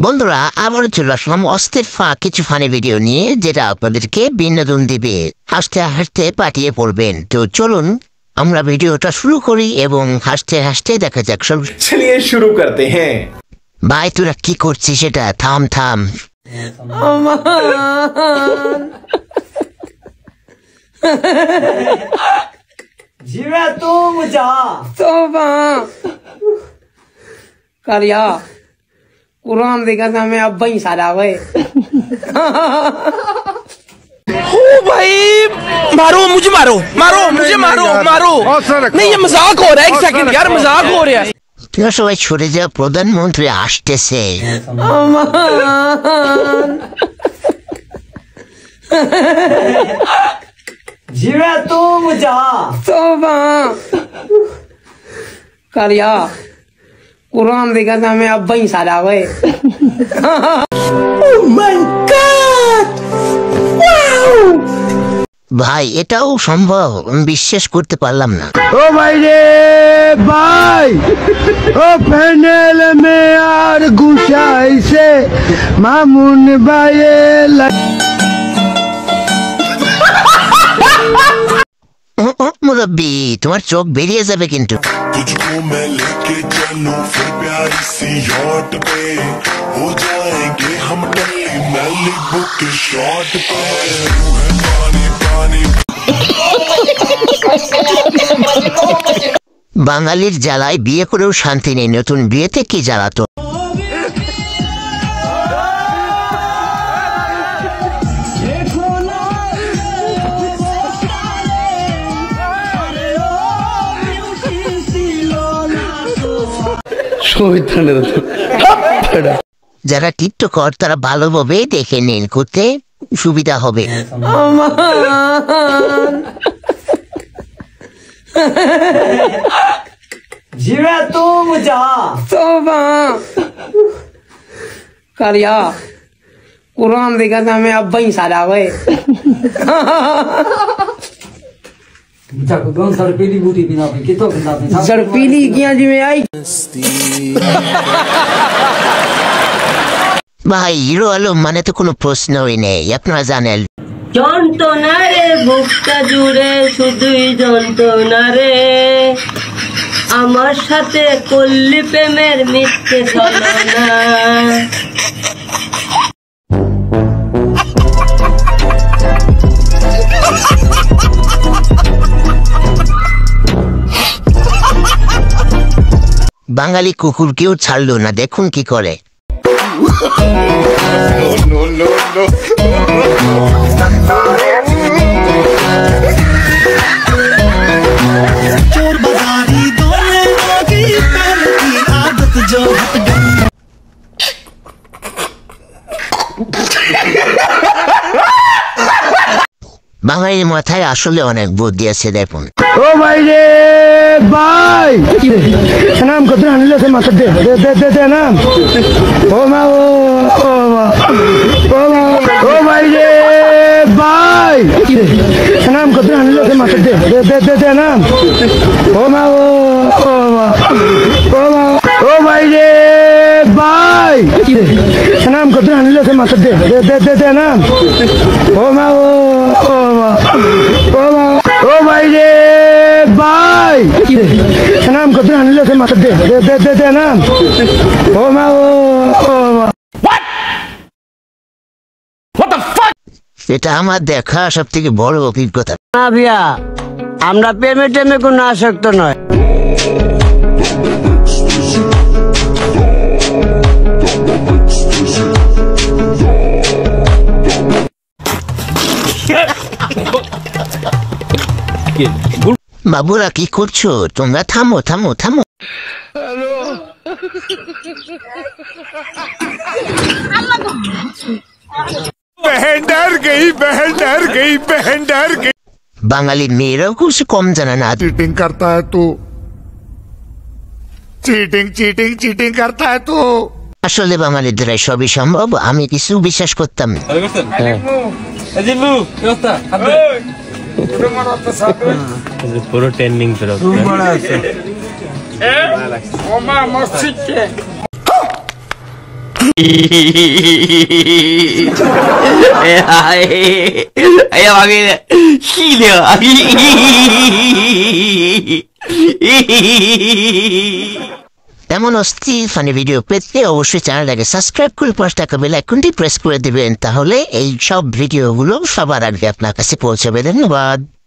বন্ধুরা আবারও চলে আসলাম অস্থির কিছু ফানি ভিডিও নিয়ে, যেটা আপনাদেরকে বিনোদন দিবে, হাসতে হাসতে পাঠিয়ে পড়বেন। তো চলুন আমরা ভিডিওটা শুরু করি এবং হাসতে হাসতে দেখা যাক সব। চলিয়ে শুরু করতে হ্যাঁ। ভাই তোরা কি করছিস? সেটা থাম থাম। जीवे तुम जा तोबा करिया कुरान देखा था मैं अब ही सारा हुए। ओ भाई मारो मुझे, मारो मारो मुझे, मारो मारो। नहीं ये मजाक हो रहा है, एक सेकंड यार, मजाक हो रहा है। তোরা সবাই সরে যা, প্রধানমন্ত্রী আসতেছে। जीवे तुम जा तोबा करिया कुरान देखा था मैं अब ही सारा हुए। Oh my God! Wow! ভাই এটাও সম্ভব? বিশ্বাস করতে পারলাম না। ओ भाई रे भाई ओ पैनल में यार गुसाई से मामून भाई মুরব্বী তোমার চোখ বেরিয়ে যাবে কিন্তু। तुझको मैं लेके चलूं फिर प्यारी सी यॉट पे हो जाएंगे हम टल्ली मैलिबू के शॉट पे पानी पानी। বাঙালির জ্বালায় বিয়ে করেও শান্তি নেই, নতুন বিয়েতে কি জ্বালাতো। যারা টিকটকার তারা ভালোভাবে দেখে নিন, করতে সুবিধা হবে। जीवे तुम जा तोबा करिया कुरान देखा था मैं अब ही सारा हुए। जड़पीली किया जी में आई ভাই হিরো আলম মানে তো কোনো প্রশ্নই নেই, আপনারা জানেন। যন্ত্রণা রে বুকটা জুড়ে শুধুই যন্ত্রণা রে, আমার সাথে করলি প্রেমের মিথ্যে ছলনা। বাঙালি কুকুর কেউ ছাড়লো না, দেখুন কি করে। বাঙালির মাথায় আসলে অনেক বুদ্ধি আছে, দেখুন। ओ भाई रे भाई नाम को तो आने से मत दे दे दे दे दे नाम ओ मा ओ मा ओ भाई रे भाई नाम को तो आने से मत दे दे दे दे दे नाम ओ मा मा ओ भाई रे भाई नाम को तो आने से मत दे दे दे दे दे नाम ओ मा ओ भाई रे भाई नाम को तो आने से मत दे दे दे दे दे नाम ओ मा এটা আমার দেখা সব থেকে বড় অভিজ্ঞতা। না ভিয়া আমরা প্রেমে টেমে কোনো আসক্ত নয়। বাবুরা কি করছো তোমরা? থামো থামো থামো। बहन डर गई, बहन डर गई, बहन डर गई। বাঙালির মেয়েরাও कुछ কম জানে না। चीटिंग करता है तू, चीटिंग चीटिंग चीटिंग करता है तू। আসলে বাঙালির দ্বারাই সবই সম্ভব, আমি কিছু বিশ্বাস করতাম না। পুরো ট্রেন্ডিং এমন অস্থির ফানি ভিডিও পেতে অবশ্যই চ্যানেলটাকে সাবস্ক্রাইব করে পাশে থাকা বেল আইকনটি প্রেস করে দিবেন, তাহলে এই সব ভিডিওগুলো সবার আগে আপনার কাছে পৌঁছাবে। ধন্যবাদ।